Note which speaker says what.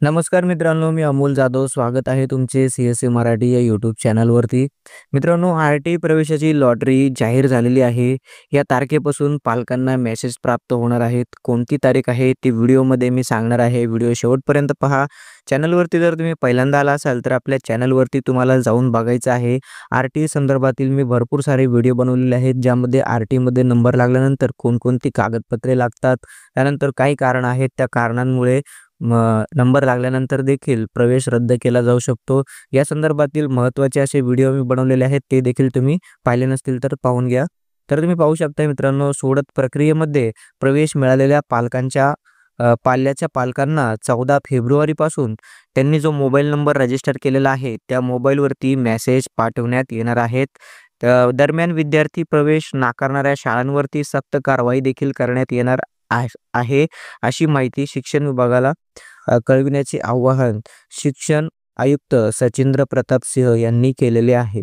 Speaker 1: नमस्कार मित्रांनो, मी अमोल जाधव. स्वागत आहे तुमचे सी-एस-ए मराठी या यूट्यूब चॅनलवरती. मित्रांनो, आर-टी प्रवेशाची लॉटरी जाहीर झालेली आहे. या तारखेपासून पालकांना मेसेज प्राप्त होणार आहेत. कोणती तारीख आहे ती व्हिडिओमध्ये मी सांगणार आहे. व्हिडिओ शेवटपर्यंत पहा. चॅनलवरती जर तुम्ही पहिल्यांदा आला असाल तर आपल्या चॅनलवरती तुम्हाला जाऊन बघायचं आहे. आर-टी संदर्भातील मी भरपूर सारे व्हिडिओ बनवलेले आहेत, ज्यामध्ये आर-टीमध्ये नंबर लागल्यानंतर कोणकोणती कागदपत्रे लागतात, त्यानंतर काही कारण आहेत, त्या कारणांमुळे नंबर लागल्यानंतर देखील प्रवेश रद्द केला जाऊ शकतो. या संदर्भातील महत्त्वाचे असे व्हिडिओ मी बनवलेले आहेत, ते देखील तुम्ही पाहिले नसतील तर पाहून घ्या. तर तुम्ही पाहू शकता मित्रांनो, सोडत प्रक्रियेमध्ये प्रवेश मिळालेल्या पाल्याच्या पालकांना 14 फेब्रुवारीपासून त्यांनी जो मोबाईल नंबर रजिस्टर केलेला आहे, त्या मोबाईलवरती मेसेज पाठवण्यात येणार आहेत. दरम्यान विद्यार्थी प्रवेश नाकारणाऱ्या शाळांवरती सक्त कारवाई देखील करण्यात येणार आहे, अशी माहिती शिक्षण विभागाला कळविण्याचे आवाहन शिक्षण आयुक्त सचिंद्र प्रताप सिंह यांनी केलेले आहे.